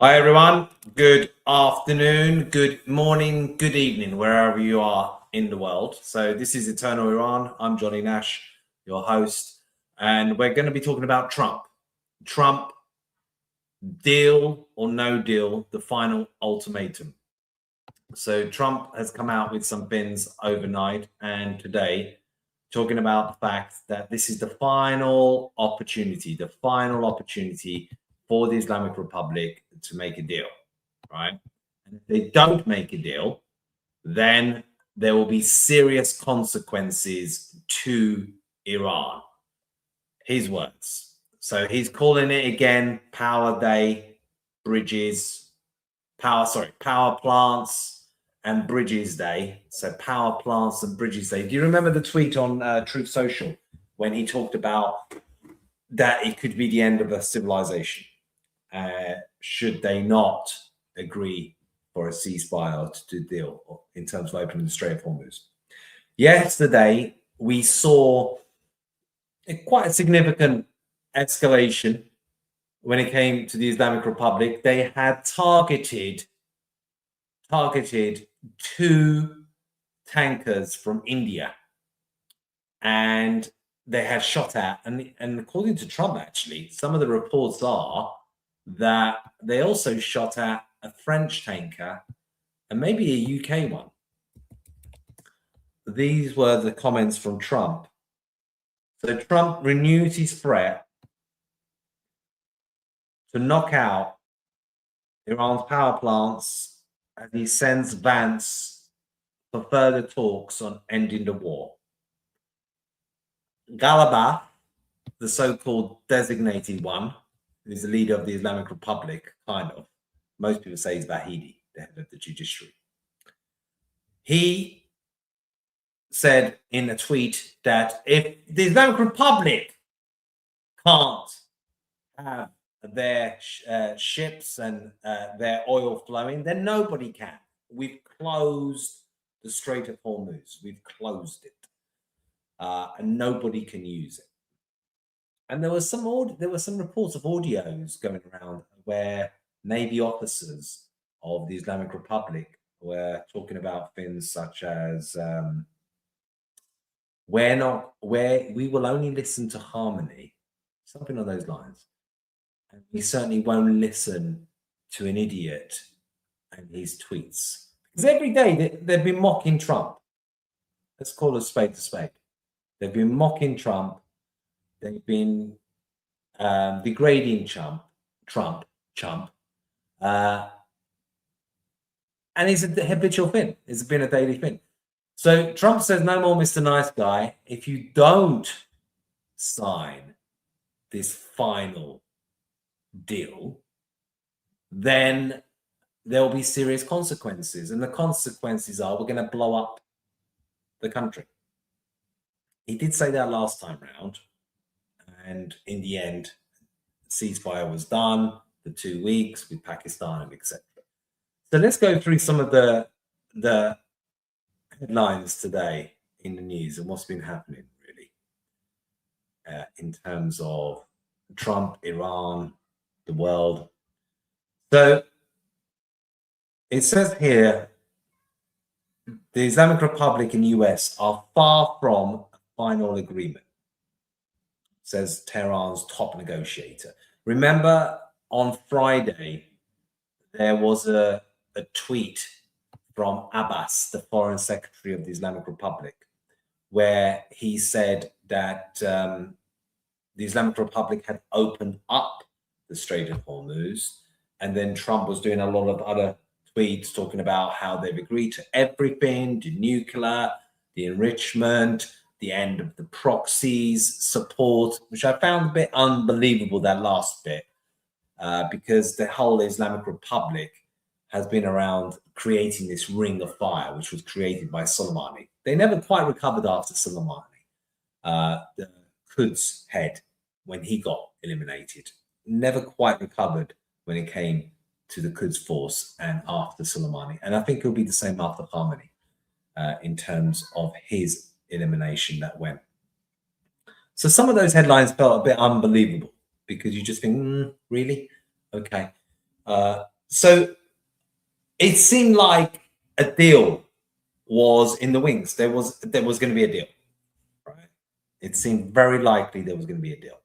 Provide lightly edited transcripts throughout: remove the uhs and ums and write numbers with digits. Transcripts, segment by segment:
Hi everyone, good afternoon, good morning, good evening, wherever you are in the world. So this is Eternal Iran. I'm Johnny Nash, your host, and we're going to be talking about Trump. Trump, deal or no deal, the final ultimatum. So Trump has come out with some things overnight and today talking about the fact that this is the final opportunity for the Islamic Republic to make a deal, right? And if they don't make a deal, then there will be serious consequences to Iran. His words. So he's calling it again Power Day, bridges, power plants and bridges day. So power plants and bridges day. Do you remember the tweet on Truth Social when he talked about that it could be the end of a civilization should they not agree for a ceasefire to deal in terms of opening the Strait of Hormuz? Yesterday, we saw quite a significant escalation when it came to the Islamic Republic. They had targeted two tankers from India, and they had shot at, and according to Trump, actually, some of the reports are that they also shot at a French tanker and maybe a UK one. These were the comments from Trump. So Trump renewed his threat to knock out Iran's power plants as he sends Vance for further talks on ending the war. Galaba, the so-called designated one, who's the leader of the Islamic Republic, kind of. Most people say he's Vahidi, the head of the judiciary. He said in a tweet that if the Islamic Republic can't have their ships and their oil flowing, then nobody can. We've closed the Strait of Hormuz. We've closed it, and nobody can use it. And there were some reports of audios going around where Navy officers of the Islamic Republic were talking about things such as where we will only listen to harmony, something on those lines. And we certainly won't listen to an idiot and his tweets. Because every day they've been mocking Trump. Let's call a spade a spade. They've been mocking Trump. They've been degrading Trump, and it's a habitual thing. It's been a daily thing. So Trump says, "No more, Mr. Nice Guy. If you don't sign this final deal, then there will be serious consequences, and the consequences are we're going to blow up the country." He did say that last time round, and in the end, ceasefire was done, the 2 weeks with Pakistan and etc. So let's go through some of the headlines today in the news and what's been happening really in terms of Trump, Iran, the world. So it says here, the Islamic Republic and US are far from a final agreement, says Tehran's top negotiator. Remember, on Friday, there was a tweet from Abbas, the foreign secretary of the Islamic Republic, where he said that the Islamic Republic had opened up the Strait of Hormuz. And then Trump was doing a lot of other tweets talking about how they've agreed to everything, the nuclear, the enrichment, the end of the proxies support, which I found a bit unbelievable, that last bit, because the whole Islamic Republic has been around creating this ring of fire, which was created by Soleimani. They never quite recovered after Soleimani, the Quds head, when he got eliminated. Never quite recovered when it came to the Quds force and after Soleimani. And I think it'll be the same after Khamenei in terms of his elimination that went. So some of those headlines felt a bit unbelievable because you just think, really? Okay. So it seemed like a deal was in the wings. There was going to be a deal, right? It seemed very likely there was going to be a deal,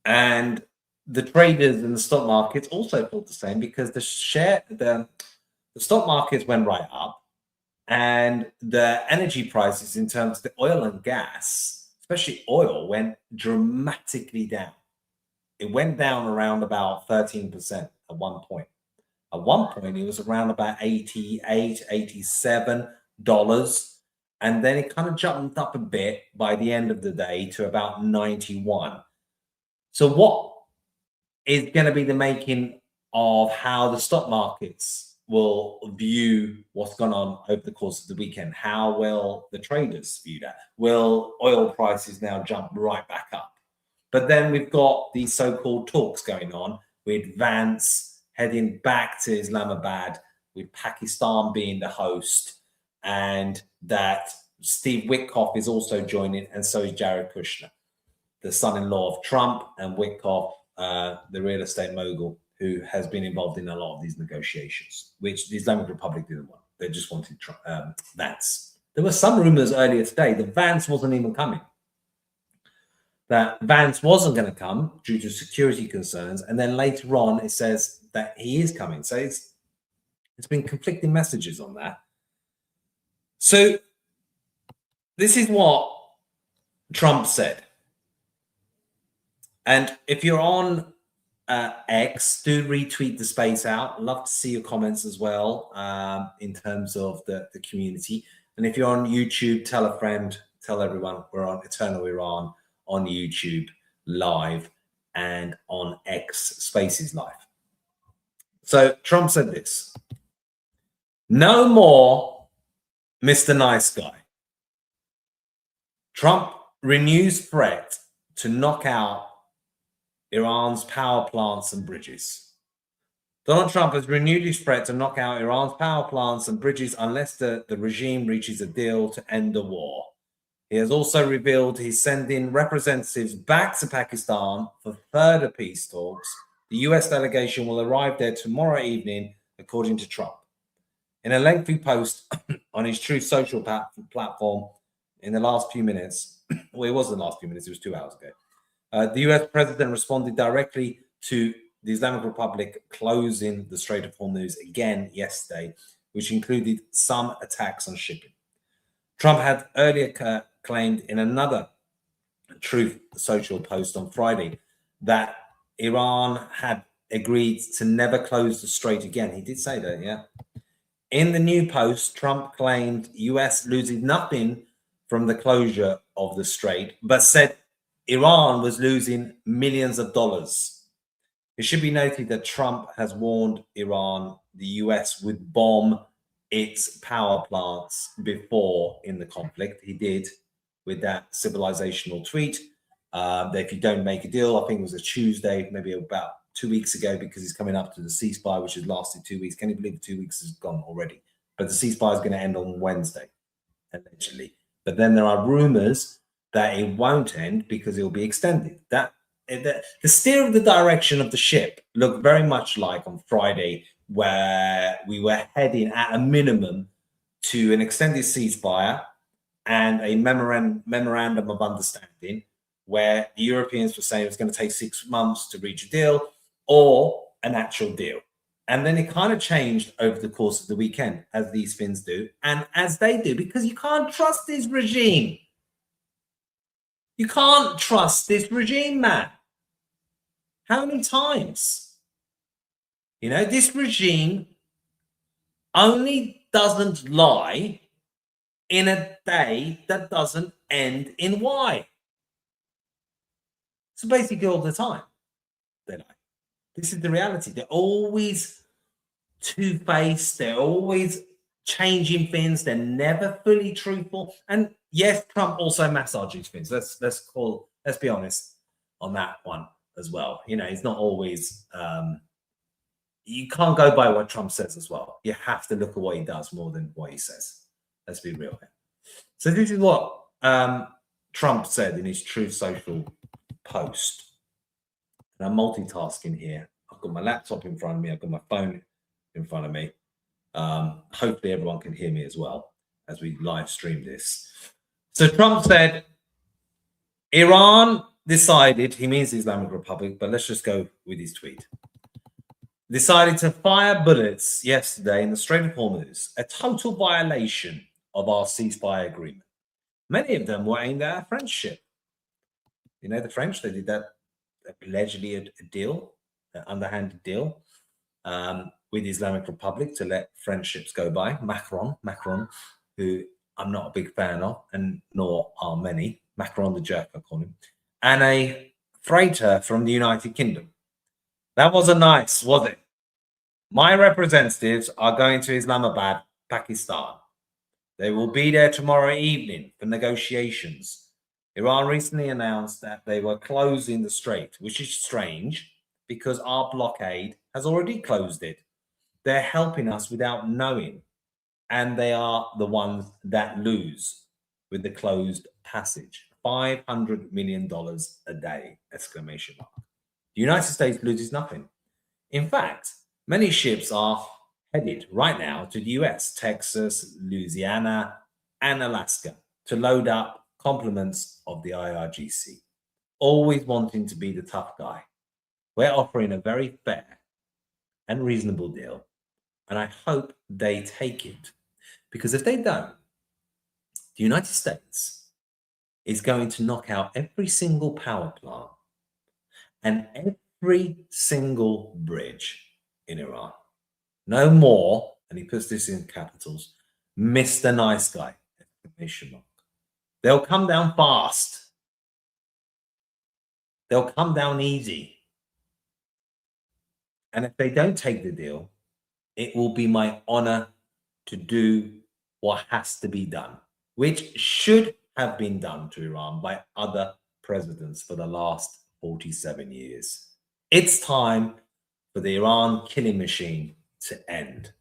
and the traders in the stock markets also thought the same, because the stock markets went right up, and the energy prices in terms of the oil and gas, especially oil, went dramatically down. It went down around about 13% at one point. At one point, it was around about $88, $87. And then it kind of jumped up a bit by the end of the day to about 91. So what is going to be the making of how the stock markets will view what's gone on over the course of the weekend? How will the traders view that? Will oil prices now jump right back up? But then we've got these so-called talks going on with Vance heading back to Islamabad, with Pakistan being the host, and that Steve Witkoff is also joining, and so is Jared Kushner, the son-in-law of Trump, and Witkoff, the real estate mogul, who has been involved in a lot of these negotiations, which the Islamic Republic didn't want. They just wanted Vance. There were some rumors earlier today that Vance wasn't even coming. That Vance wasn't going to come due to security concerns, and then later on it says that he is coming. So it's been conflicting messages on that. So this is what Trump said. And if you're on X, do retweet the space out. Love to see your comments as well, in terms of the community. And if you're on YouTube, tell a friend, tell everyone. We're on Eternal Iran on YouTube live and on X Spaces live. So Trump said this: no more Mr. Nice Guy. Trump renews threat to knock out Iran's power plants and bridges. Donald Trump has renewed his threat to knock out Iran's power plants and bridges unless the regime reaches a deal to end the war. He has also revealed he's sending representatives back to Pakistan for further peace talks. The US delegation will arrive there tomorrow evening, according to Trump. In a lengthy post on his Truth Social platform in the last few minutes, well, it wasn't the last few minutes, it was 2 hours ago, the US president responded directly to the Islamic Republic closing the Strait of Hormuz again yesterday, which included some attacks on shipping. Trump had earlier claimed in another Truth Social post on Friday that Iran had agreed to never close the strait again. He did say that, yeah. In the new post, Trump claimed US loses nothing from the closure of the strait, but said Iran was losing millions of dollars. It should be noted that Trump has warned Iran the US would bomb its power plants before in the conflict. He did with that civilizational tweet that if you don't make a deal, I think it was a Tuesday, maybe about 2 weeks ago, because he's coming up to the ceasefire, which has lasted 2 weeks. Can you believe 2 weeks has gone already? But the ceasefire is going to end on Wednesday, allegedly. But then there are rumors that it won't end because it will be extended. The steer of the direction of the ship looked very much like on Friday, where we were heading at a minimum to an extended ceasefire and a memorandum of understanding, where the Europeans were saying it was going to take 6 months to reach a deal or an actual deal. And then it kind of changed over the course of the weekend, as these things do, and as they do, because you can't trust this regime. You can't trust this regime, man. How many times? You know, this regime only doesn't lie in a day that doesn't end in Y. So basically all the time, they lie. This is the reality. They're always two-faced. They're always changing things. They're never fully truthful. And yes, Trump also massages things. Let's be honest on that one as well. You know, he's not always. You can't go by what Trump says as well. You have to look at what he does more than what he says. Let's be real here. So this is what Trump said in his Truth Social post. And I'm multitasking here. I've got my laptop in front of me. I've got my phone in front of me. Hopefully everyone can hear me as well as we live stream this. So Trump said, Iran decided, he means the Islamic Republic, but let's just go with his tweet. Decided to fire bullets yesterday in the Strait of Hormuz, a total violation of our ceasefire agreement. Many of them were aimed at our French ship. You know, the French, they did that allegedly a deal, an underhanded deal with the Islamic Republic to let French ships go by. Macron, who I'm not a big fan of, and nor are many. Macron the jerk, I call him. And a freighter from the United Kingdom. That wasn't nice, was it? My representatives are going to Islamabad, Pakistan. They will be there tomorrow evening for negotiations. Iran recently announced that they were closing the strait, which is strange because our blockade has already closed it. They're helping us without knowing, and they are the ones that lose with the closed passage. $500 million a day, exclamation mark. The United States loses nothing. In fact, many ships are headed right now to the US, Texas, Louisiana, and Alaska to load up complements of the IRGC, always wanting to be the tough guy. We're offering a very fair and reasonable deal, and I hope they take it, because if they don't, the United States is going to knock out every single power plant and every single bridge in Iran. No more, and he puts this in capitals, Mr. Nice Guy, exclamation mark. They'll come down fast. They'll come down easy. And if they don't take the deal, it will be my honor to do what has to be done, which should have been done to Iran by other presidents for the last 47 years. It's time for the Iran killing machine to end.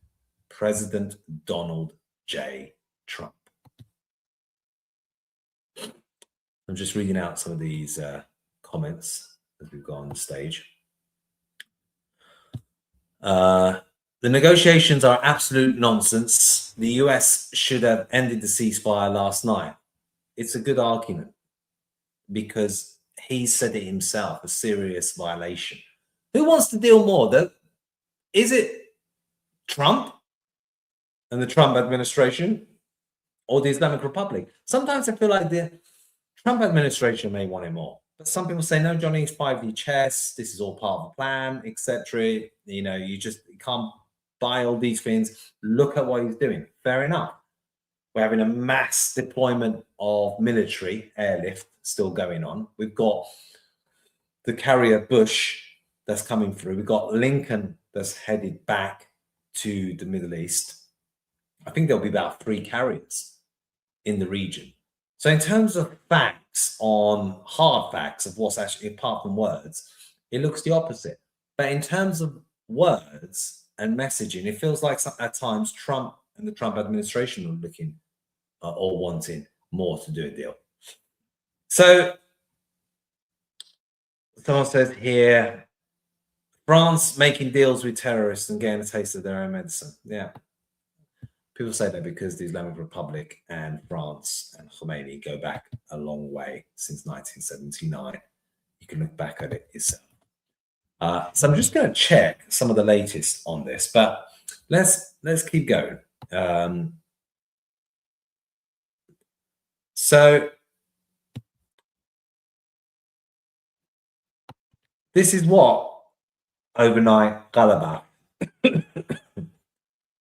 President Donald J. Trump. I'm just reading out some of these comments as we've gone on the stage. The negotiations are absolute nonsense. The US should have ended the ceasefire last night. It's a good argument because he said it himself, a serious violation. Who wants to deal more, though? Is it Trump and the Trump administration or the Islamic Republic? Sometimes I feel like the Trump administration may want it more. But some people say, no, Johnny, it's 5D chess. This is all part of the plan, etc. You know, you can't buy all these things. Look at what he's doing. Fair enough. We're having a mass deployment of military airlift still going on. We've got the carrier Bush that's coming through. We've got Lincoln that's headed back to the Middle East. I think there'll be about 3 carriers in the region. So in terms of facts, on hard facts of what's actually, apart from words, it looks the opposite. But in terms of words and messaging, it feels like at times Trump and the Trump administration are looking or wanting more to do a deal. So someone says here, France making deals with terrorists and getting a taste of their own medicine. Yeah. People say that because the Islamic Republic and France and Khomeini go back a long way since 1979. You can look back at it yourself. So I'm just going to check some of the latest on this, but let's keep going. So this is what overnight Galaba,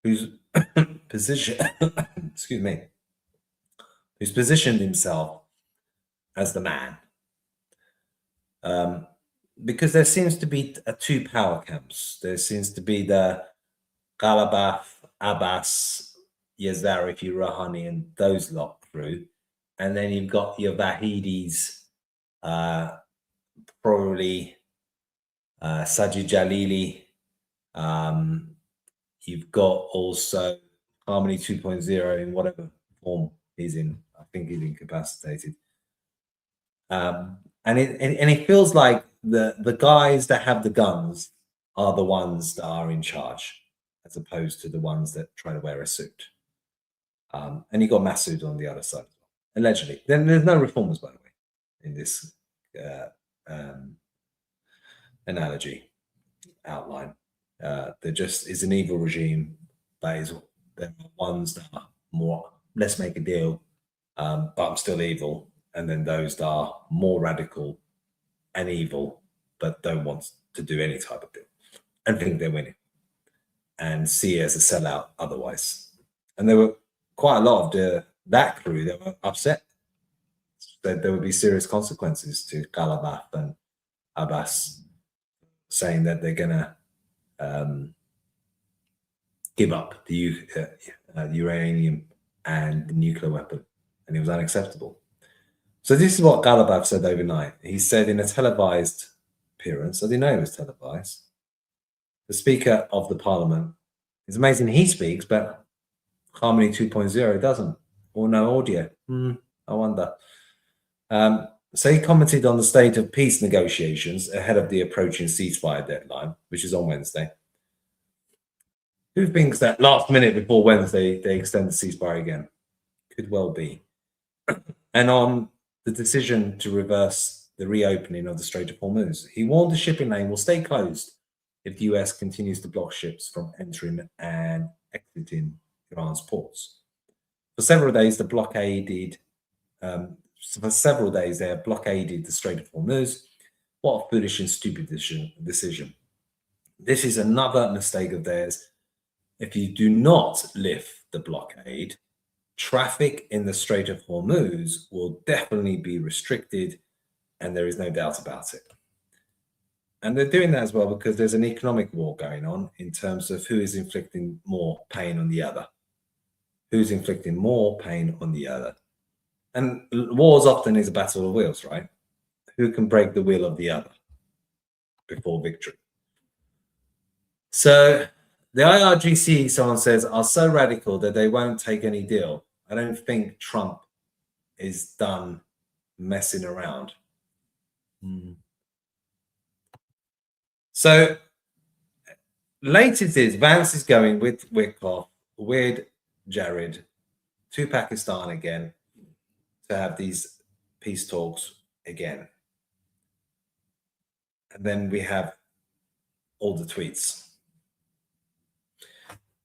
who's who's positioned himself as the man, because there seems to be 2 power camps. There seems to be the Galabaf, Abbas, Yazarifi, Rouhani, and those lot through, and then you've got your Vahidis, probably Sajid Jalili. You've got also Harmony 2.0 in whatever form he's in. I think he's incapacitated. And it feels like the guys that have the guns are the ones that are in charge, as opposed to the ones that try to wear a suit. And you got Massoud on the other side, allegedly. Then there's no reformers, by the way, in this analogy outline. There just is an evil regime. There are ones that are more, let's make a deal, but I'm still evil. And then those that are more radical and evil, but don't want to do any type of deal and think they're winning and see it as a sellout otherwise. And there were quite a lot of that crew that were upset that there would be serious consequences to Galabaf and Abbas, saying that they're going to give up the uranium and the nuclear weapon, and it was unacceptable. So this is what Galabaf said overnight. He said in a televised appearance, I didn't know it was televised, the Speaker of the Parliament, it's amazing he speaks, but Harmony 2.0 doesn't, or no audio. I wonder. So he commented on the state of peace negotiations ahead of the approaching ceasefire deadline, which is on Wednesday. Who thinks that last minute before Wednesday they extend the ceasefire again? Could well be. And on the decision to reverse the reopening of the Strait of Hormuz, he warned the shipping lane will stay closed if the US continues to block ships from entering and exiting Iran's ports. For several days, they have blockaded the Strait of Hormuz. What a foolish and stupid decision. This is another mistake of theirs. If you do not lift the blockade, traffic in the Strait of Hormuz will definitely be restricted, and there is no doubt about it. And they're doing that as well because there's an economic war going on in terms of who is inflicting more pain on the other. Who's inflicting more pain on the other. And wars often is a battle of wills, right? Who can break the will of the other before victory? So the IRGC, someone says, are so radical that they won't take any deal. I don't think Trump is done messing around. So latest is Vance is going with Wickoff, with Jared to Pakistan again to have these peace talks again. And then we have all the tweets.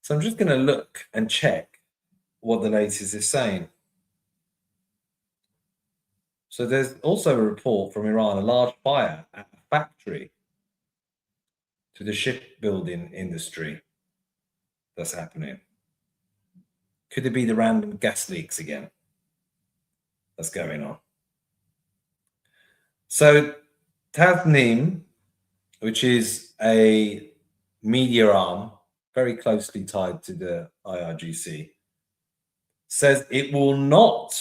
So I'm just going to look and check what the latest is saying. So there's also a report from Iran, a large fire at a factory to the shipbuilding industry that's happening. Could it be the random gas leaks again that's going on? So Tasnim, which is a media arm very closely tied to the IRGC, says it will not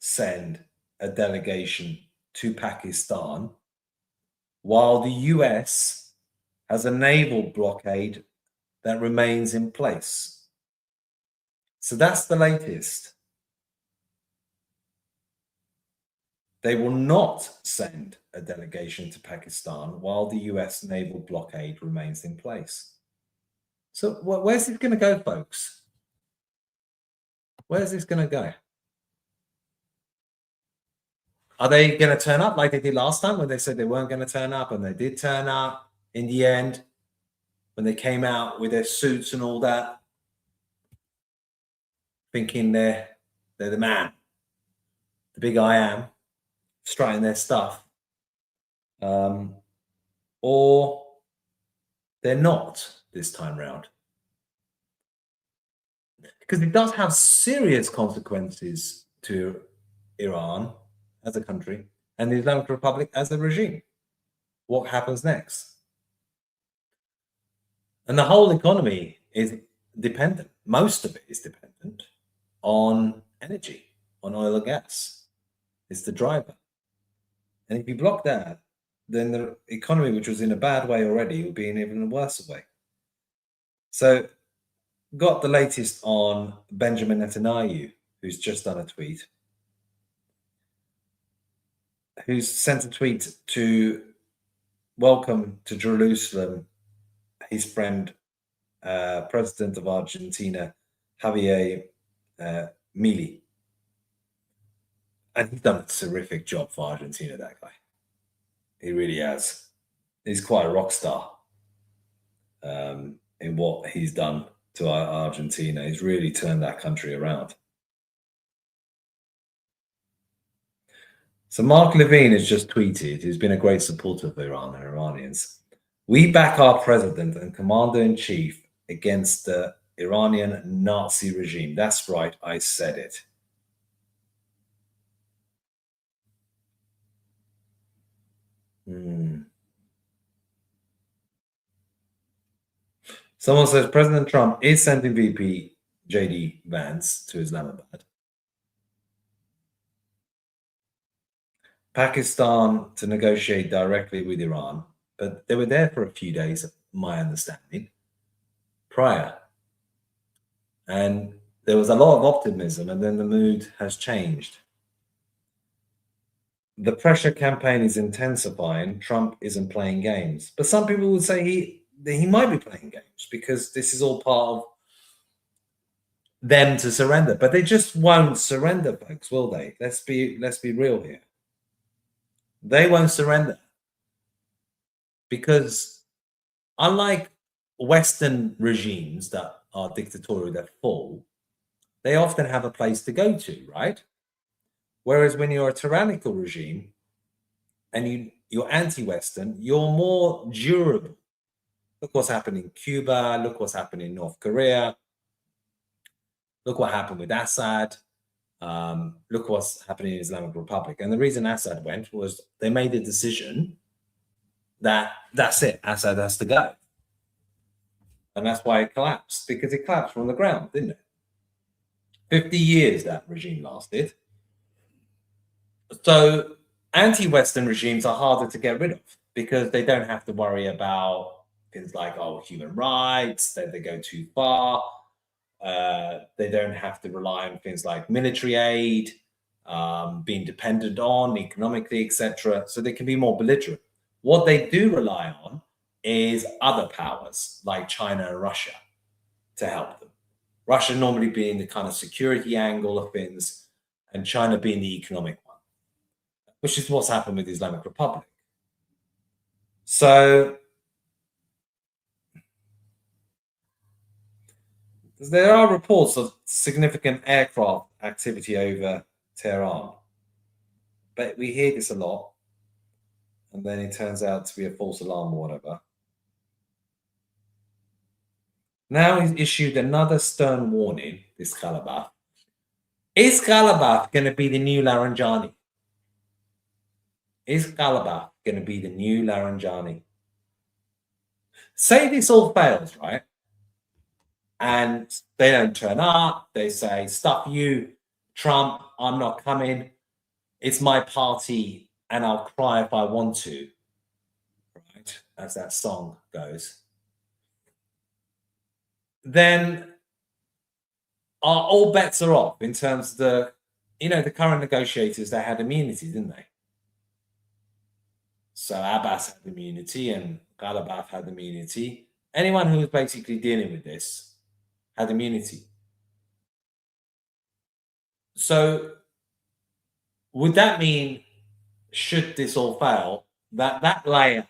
send a delegation to Pakistan while the US has a naval blockade that remains in place. So that's the latest. They will not send a delegation to Pakistan while the US naval blockade remains in place. So where's it going to go, folks? Where's this going to go? Are they going to turn up like they did last time when they said they weren't going to turn up, and they did turn up in the end when they came out with their suits and all that, thinking they're the man, the big I am, strutting their stuff, or they're not this time round? Because it does have serious consequences to Iran as a country and the Islamic Republic as a regime. What happens next? And the whole economy is dependent, most of it is dependent on energy, on oil and gas. It's the driver. And if you block that, then the economy, which was in a bad way already, will be in even a worse way. So, got the latest on Benjamin Netanyahu, who's just done a tweet, who's sent a tweet to welcome to Jerusalem his friend, President of Argentina, Javier Milei. And he's done a terrific job for Argentina, that guy. He really has. He's quite a rock star in what he's done to Argentina. He's really turned that country around. So Mark Levine has just tweeted, he's been a great supporter of Iran and Iranians. We back our president and commander-in-chief against the Iranian Nazi regime. That's right, I said it. Someone says President Trump is sending VP JD Vance to Islamabad. Pakistan to negotiate directly with Iran, but they were there for a few days, my understanding, prior. And there was a lot of optimism, and then the mood has changed. The pressure campaign is intensifying. Trump isn't playing games. But some people would say he might be playing games because this is all part of them to surrender. But they just won't surrender, folks, will they? Let's be real here. They won't surrender because unlike Western regimes that are dictatorial that fall, they often have a place to go to, right? Whereas when you're a tyrannical regime and you're anti-Western, you're more durable. Look what's happened in Cuba. Look what's happened in North Korea. Look what happened with Assad. Look what's happening in Islamic Republic. And the reason Assad went was they made a decision that that's it. Assad has to go. And that's why it collapsed, because it collapsed from the ground, didn't it? 50 years that regime lasted. So anti-Western regimes are harder to get rid of because they don't have to worry about things like, human rights, that they go too far. They don't have to rely on things like military aid, being dependent on economically, etc. So they can be more belligerent. What they do rely on is other powers like China and Russia to help them. Russia normally being the kind of security angle of things, and China being the economic one, which is what's happened with the Islamic Republic. So there are reports of significant aircraft activity over Tehran, but we hear this a lot, and then it turns out to be a false alarm or whatever. Now he's issued another stern warning, this Ghalibaf. Is Ghalibaf going to be the new Laranjani? Is Ghalibaf going to be the new Laranjani? Say this all fails, right? And they don't turn up. They say, stuff you, Trump, I'm not coming. It's my party, and I'll cry if I want to, right? As that song goes. Then all bets are off in terms of the current negotiators, they had immunity, didn't they? So Abbas had immunity and Ghalibaf had immunity. Anyone who was basically dealing with this had immunity. So would that mean, should this all fail, that layer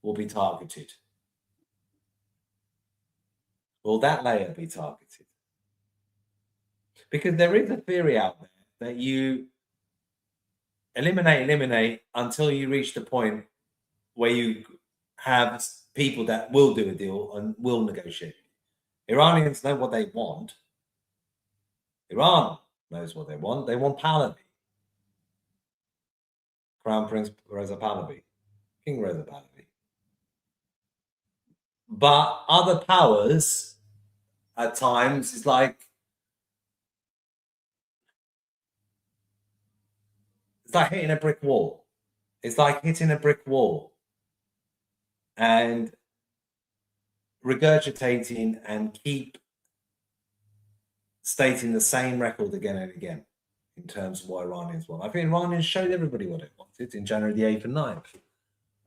will be targeted? Will that layer be targeted? Because there is a theory out there that you eliminate until you reach the point where you have people that will do a deal and will negotiate. Iranians know what they want. Iran knows what they want. They want Pahlavi. Crown Prince Reza Pahlavi. King Reza Pahlavi. But other powers, at times, it's like hitting a brick wall. It's like hitting a brick wall and regurgitating and keep stating the same record again and again in terms of what Iranians want. I think Iranians showed everybody what they wanted in January the 8th and 9th,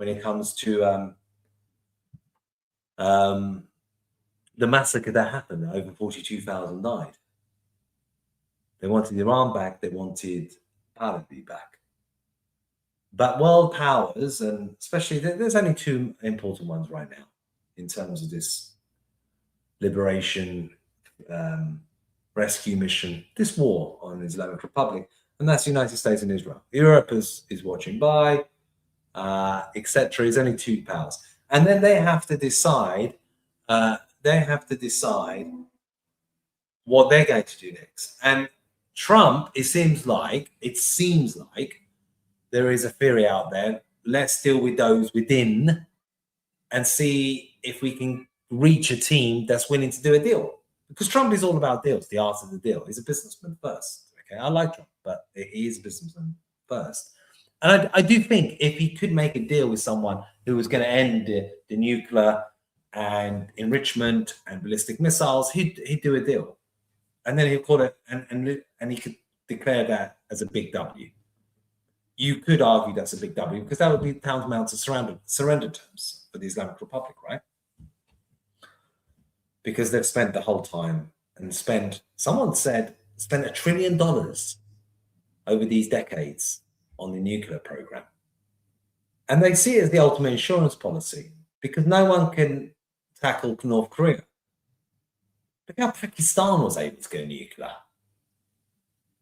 when it comes to the massacre that happened. Over 42,000 died. They wanted Iran back. They wanted Pahlavi back. But world powers, and especially there's only two important ones right now in terms of this liberation rescue mission, this war on the Islamic Republic, and that's the United States and Israel. Europe is watching by, etc. It's only two powers, and then they have to decide. What they're going to do next. And Trump, it seems like there is a theory out there. Let's deal with those within and see if we can reach a team that's willing to do a deal. Because Trump is all about deals, the art of the deal. He's a businessman first. Okay, I like Trump, but he is a businessman first. And I do think if he could make a deal with someone who was going to end the nuclear and enrichment and ballistic missiles, he'd do a deal. And then he'd call it, and he could declare that as a big W. You could argue that's a big W because that would be tantamount to surrender terms for the Islamic Republic, right? Because they've spent the whole time and someone said, spent $1 trillion over these decades on the nuclear program. And they see it as the ultimate insurance policy because no one can tackle North Korea. Look how Pakistan was able to go nuclear.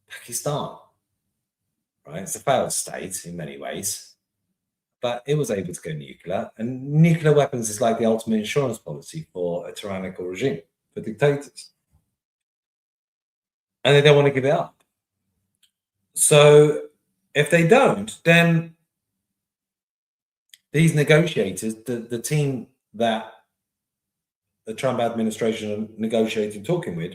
Pakistan, right? It's a failed state in many ways, but it was able to go nuclear. And nuclear weapons is like the ultimate insurance policy for a tyrannical regime, for dictators. And they don't want to give it up. So if they don't, then these negotiators, the team that the Trump administration are negotiating, talking with,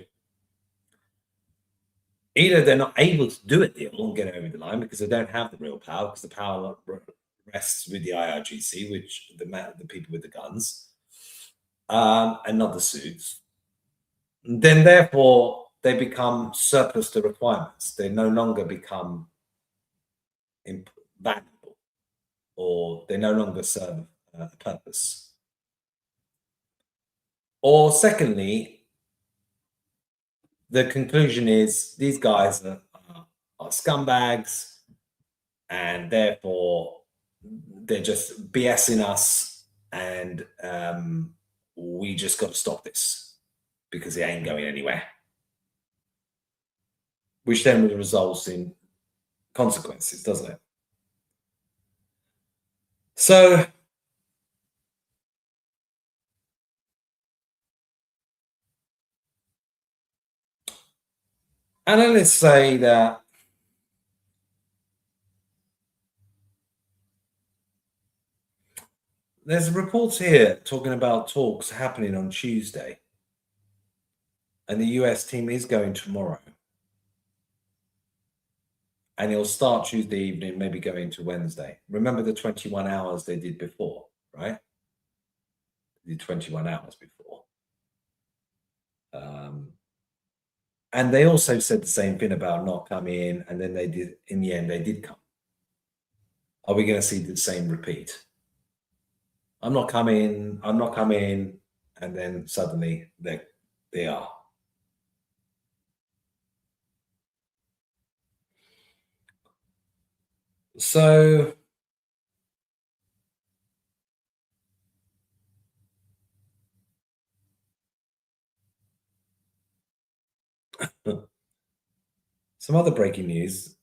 either they're not able to do a deal and get it over the line because they don't have the real power, because the power rests with the IRGC, which the people with the guns, and not the suits. Then therefore they become surplus to requirements. They no longer become valuable, or they no longer serve a purpose. Or secondly, the conclusion is these guys are scumbags, and therefore they're just BSing us, and we just got to stop this because it ain't going anywhere. Which then results in consequences, doesn't it? So analysts say that there's reports here talking about talks happening on Tuesday, and the US team is going tomorrow, and it'll start Tuesday evening, maybe go into Wednesday. Remember the 21 hours they did before, right? They did 21 hours before. And they also said the same thing about not coming, and then they did, in the end, they did come. Are we going to see the same repeat? I'm not coming, and then suddenly they are. So some other breaking news.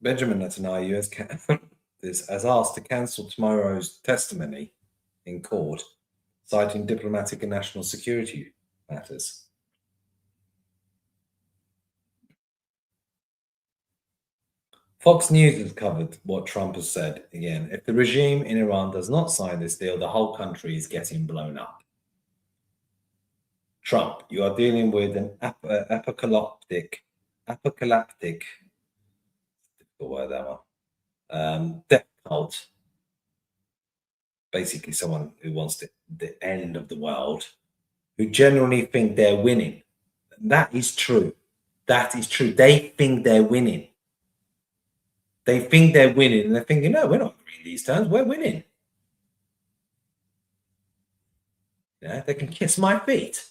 Benjamin Netanyahu has asked to cancel tomorrow's testimony in court, citing diplomatic and national security matters. Fox News has covered what Trump has said again. If the regime in Iran does not sign this deal, the whole country is getting blown up. Trump, you are dealing with an apocalyptic, difficult word that one, death cult. Basically someone who wants the end of the world, who generally think they're winning. That is true. That is true. They think they're winning. They think they're winning, and they're thinking, no, we're not agreeing these terms. We're winning. Yeah, they can kiss my feet.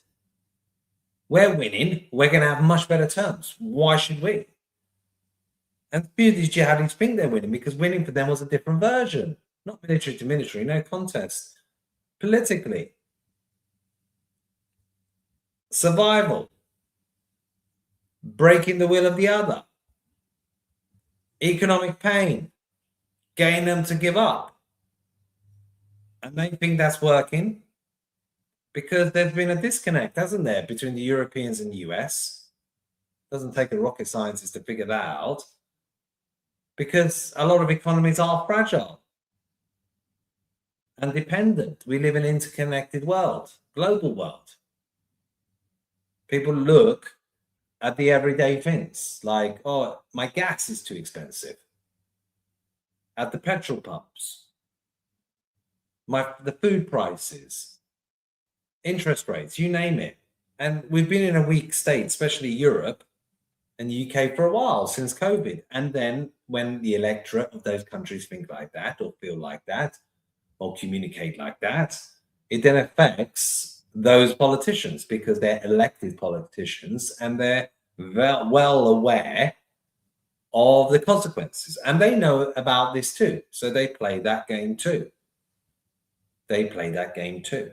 We're winning. We're going to have much better terms. Why should we? And a few of these jihadis think they're winning because winning for them was a different version, not military to military, no contest. Politically, survival, breaking the will of the other, economic pain, getting them to give up. And they think that's working because there's been a disconnect, hasn't there, between the Europeans and the US. Doesn't take a rocket scientist to figure that out because a lot of economies are fragile and dependent. We live in an interconnected world, global world. People look at the everyday things like, oh, my gas is too expensive. At the petrol pumps, the food prices, interest rates, you name it. And we've been in a weak state, especially Europe and the UK for a while since COVID. And then when the electorate of those countries think like that or feel like that or communicate like that, it then affects those politicians because they're elected politicians and they're well aware of the consequences. And they know about this too. So they play that game too. They play that game too.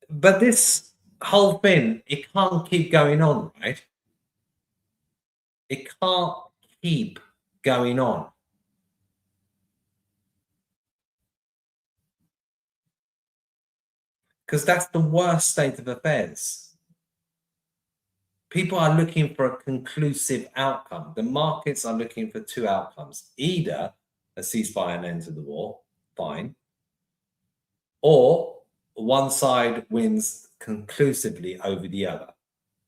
But this whole thing, it can't keep going on, right? It can't keep going on. Because that's the worst state of affairs. People are looking for a conclusive outcome. The markets are looking for two outcomes. Either a ceasefire and end to the war, fine, or one side wins conclusively over the other.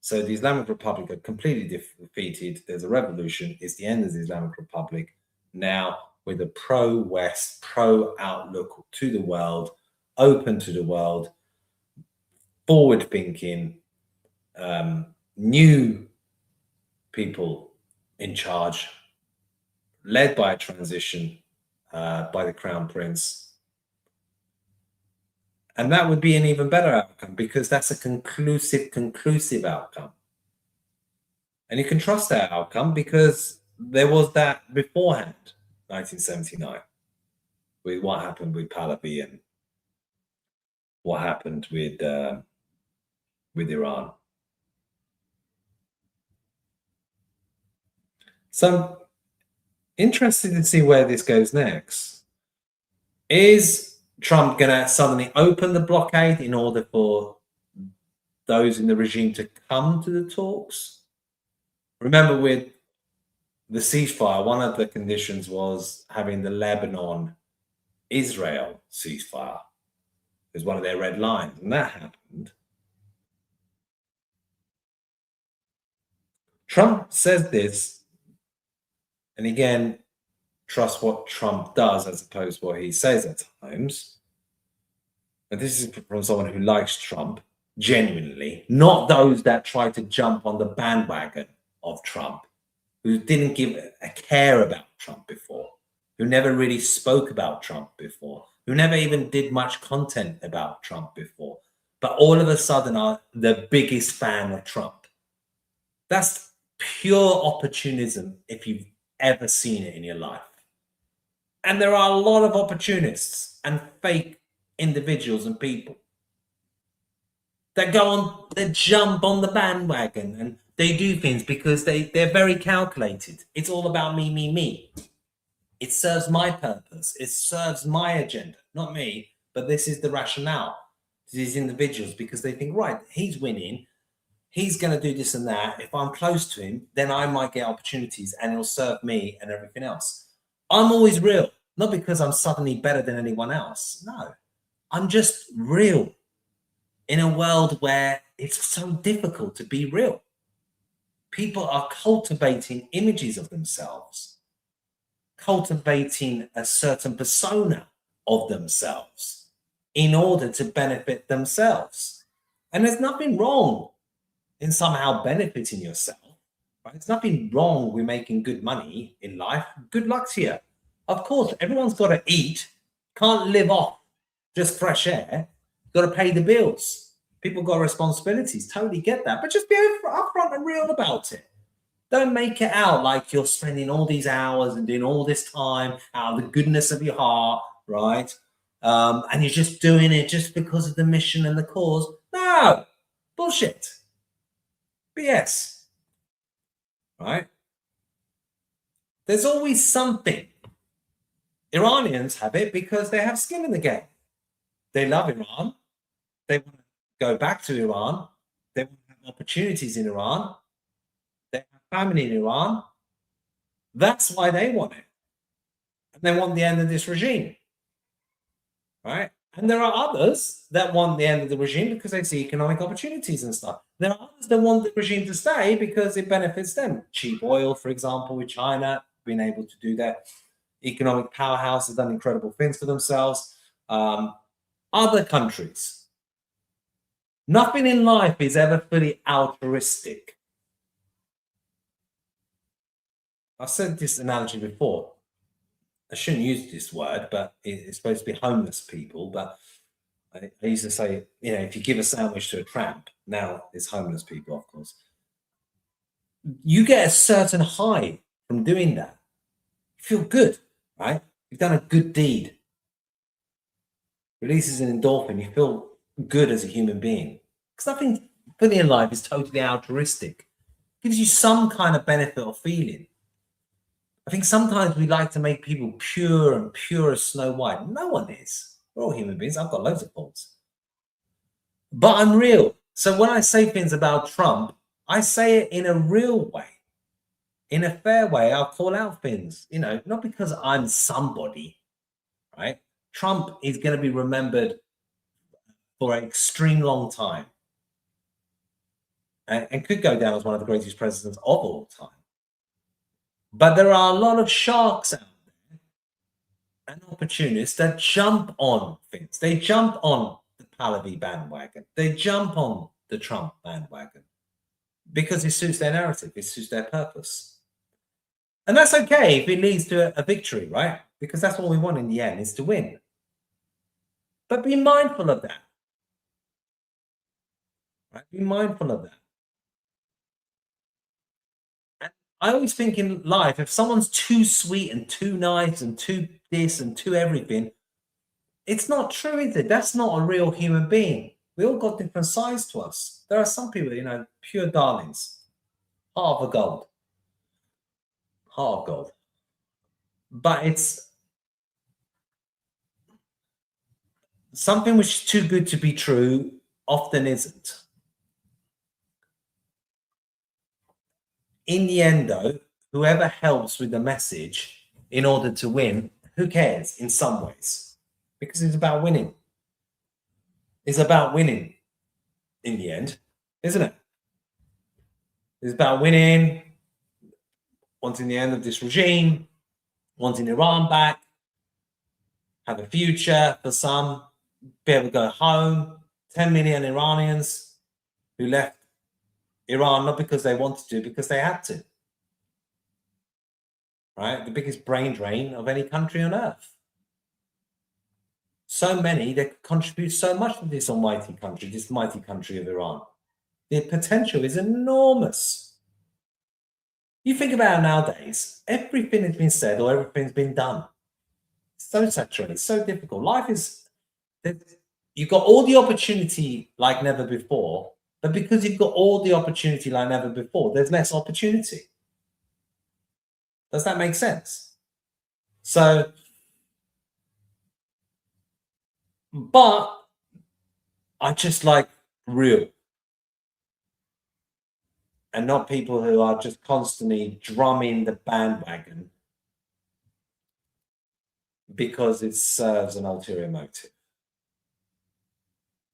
So the Islamic Republic are completely defeated. There's a revolution. It's the end of the Islamic Republic. Now, with a pro-West, pro-outlook to the world, open to the world, forward-thinking, new people in charge, led by a transition by the Crown Prince. And that would be an even better outcome because that's a conclusive outcome. And you can trust that outcome because there was that beforehand, 1979, with what happened with Pahlavi and what happened with Iran. So I'm interested to see where this goes next. Is Trump going to suddenly open the blockade in order for those in the regime to come to the talks? Remember, with the ceasefire, one of the conditions was having the Lebanon-Israel ceasefire as one of their red lines, and that happened. Trump says this, and again, trust what Trump does as opposed to what he says at times. And this is from someone who likes Trump genuinely, not those that try to jump on the bandwagon of Trump, who didn't give a care about Trump before, who never really spoke about Trump before, who never even did much content about Trump before, but all of a sudden are the biggest fan of Trump. That's pure opportunism if you've ever seen it in your life. And there are a lot of opportunists and fake individuals and people that go on, they jump on the bandwagon and they do things because they're very calculated. It's all about me, me, me. It serves my purpose. It serves my agenda, not me. But this is the rationale to these individuals because they think, right, he's winning. He's going to do this and that. If I'm close to him, then I might get opportunities and it'll serve me and everything else. I'm always real, not because I'm suddenly better than anyone else. No, I'm just real in a world where it's so difficult to be real. People are cultivating images of themselves, cultivating a certain persona of themselves in order to benefit themselves. And there's nothing wrong in somehow benefiting yourself. Right? There's nothing wrong with making good money in life. Good luck to you. Of course, everyone's got to eat. Can't live off just fresh air. Got to pay the bills. People got responsibilities. Totally get that. But just be upfront and real about it. Don't make it out like you're spending all these hours and doing all this time out of the goodness of your heart, right? And you're just doing it just because of the mission and the cause. No, bullshit. BS, right? There's always something. Iranians have it because they have skin in the game. They love Iran. They want to go back to Iran. They want to have opportunities in Iran. They have family in Iran. That's why they want it. And they want the end of this regime, right? And there are others that want the end of the regime because they see economic opportunities and stuff. There are others that want the regime to stay because it benefits them. Cheap oil, for example, with China, being able to do that. Economic powerhouse has done incredible things for themselves. Other countries. Nothing in life is ever fully altruistic. I've said this analogy before. I shouldn't use this word, but it's supposed to be homeless people. But I used to say, if you give a sandwich to a tramp, now it's homeless people, of course. You get a certain high from doing that. You feel good, right? You've done a good deed. Releases an endorphin. You feel good as a human being. Because nothing fully in life is totally altruistic. It gives you some kind of benefit or feeling. I think sometimes we like to make people pure as Snow White. No one is. We're all human beings. I've got loads of faults. But I'm real. So when I say things about Trump, I say it in a real way. In a fair way, I'll call out things, not because I'm somebody, right? Trump is going to be remembered for an extreme long time and could go down as one of the greatest presidents of all time. But there are a lot of sharks out there and opportunists that jump on things. They jump on the Pahlavi bandwagon. They jump on the Trump bandwagon because it suits their narrative. It suits their purpose. And that's okay if it leads to a victory, right? Because that's what we want in the end, is to win. But be mindful of that. Right? Be mindful of that. And I always think in life, if someone's too sweet and too nice and too this and too everything, it's not true, is it? That's not a real human being. We all got different sides to us. There are some people, pure darlings, heart of gold. Heart of gold. But it's something which is too good to be true often isn't. In the end, though, whoever helps with the message in order to win, who cares in some ways? Because it's about winning. It's about winning in the end, isn't it? It's about winning, wanting the end of this regime, wanting Iran back, have a future for some, be able to go home. 10 million Iranians who left Iran not because they wanted to, because they had to. Right? The biggest brain drain of any country on earth. So many that contribute so much to this almighty country, this mighty country of Iran. The potential is enormous. You think about it nowadays, everything has been said or everything's been done. It's so saturated, so difficult. Life is, you've got all the opportunity like never before, but because you've got all the opportunity like never before, there's less opportunity. Does that make sense? So, but I just like real. And not people who are just constantly drumming the bandwagon because it serves an ulterior motive.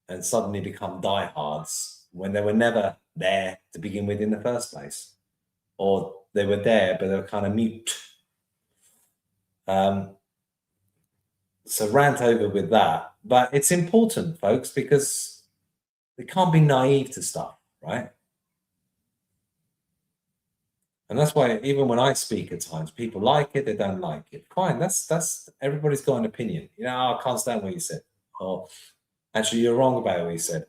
And suddenly become diehards when they were never there to begin with in the first place. Or they were there, but they were kind of mute. So rant over with that. But it's important, folks, because we can't be naive to stuff, right? And that's why even when I speak at times, people like it, they don't like it. Fine, that's everybody's got an opinion. You know, "Oh, I can't stand what you said. Or actually, you're wrong about what you said."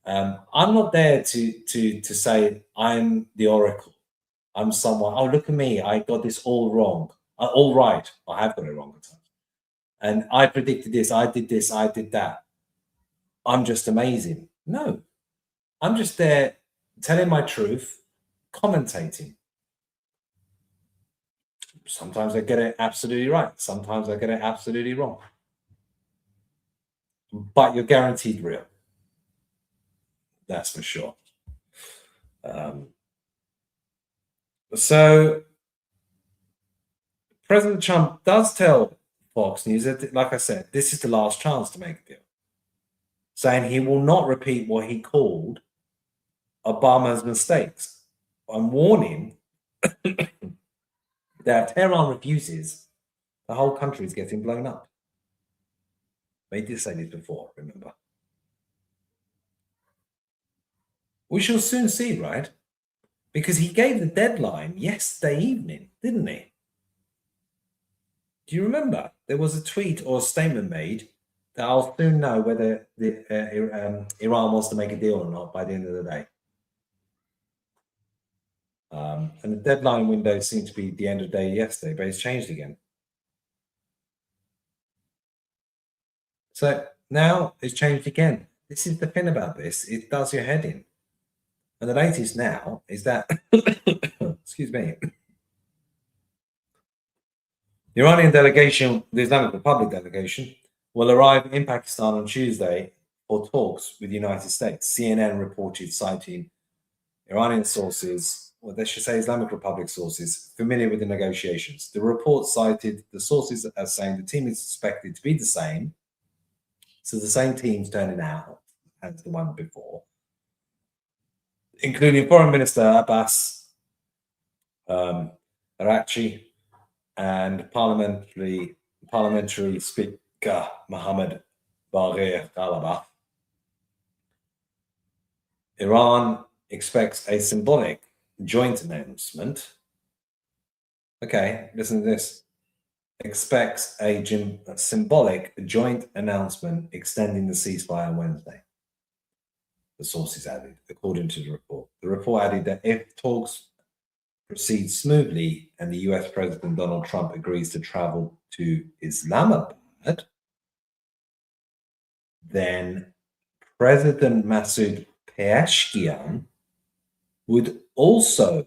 I'm not there to say I'm the oracle. I'm someone. Oh, look at me! I got this all wrong. All right. I have got it wrong at times. And I predicted this. I did this. I did that. I'm just amazing. No, I'm just there telling my truth, commentating. Sometimes I get it absolutely right. Sometimes I get it absolutely wrong. But you're guaranteed real. That's for sure. Um, so President Trump does tell Fox News that, like I said, this is the last chance to make a deal, saying he will not repeat what he called Obama's mistakes. I'm warning that if Tehran refuses, the whole country is getting blown up. They did say this before, remember. We shall soon see, right? Because he gave the deadline yesterday evening, didn't he? Do you remember? There was a tweet or a statement made that I'll soon know whether Iran wants to make a deal or not by the end of the day. And the deadline window seemed to be the end of the day yesterday, but it's changed again. So now it's changed again. This is the thing about this. It does your head in. And the latest now is that, excuse me, the Iranian delegation, the Islamic Republic delegation, will arrive in Pakistan on Tuesday for talks with the United States. CNN reported, citing Iranian sources, or they should say Islamic Republic sources, familiar with the negotiations. The report cited the sources as saying the team is expected to be the same. So the same team's turning out as the one before, including Foreign Minister Abbas Araghchi and Parliamentary Speaker Mohammad Bagher Ghalibaf. Iran expects a symbolic joint announcement. Okay, listen to this. Expects a symbolic joint announcement extending the ceasefire on Wednesday. The sources added, according to the report. The report added that if talks proceed smoothly and the US President Donald Trump agrees to travel to Islamabad, then President Masoud Pezeshkian would also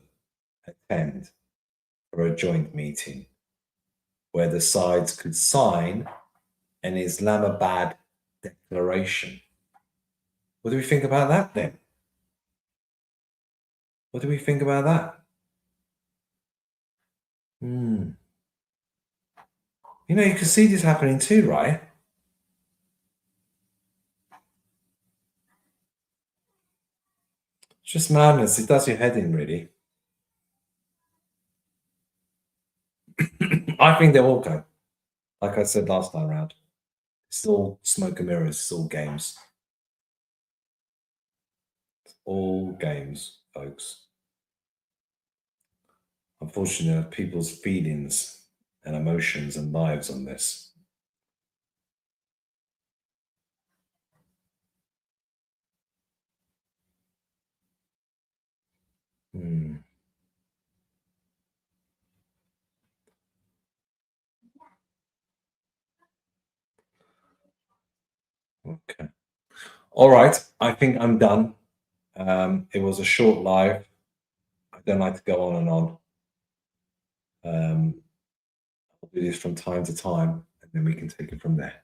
attend for a joint meeting where the sides could sign an Islamabad declaration. What do we think about that then? What do we think about that? You know, you can see this happening too, right? It's just madness. It does your head in, really. I think they will go. Like I said last time around, it's all smoke and mirrors. It's all games. It's all games, folks. Unfortunately, people's feelings and emotions and lives on this. Okay. All right. I think I'm done. It was a short live. I don't like to go on and on. I'll do this from time to time, and then we can take it from there.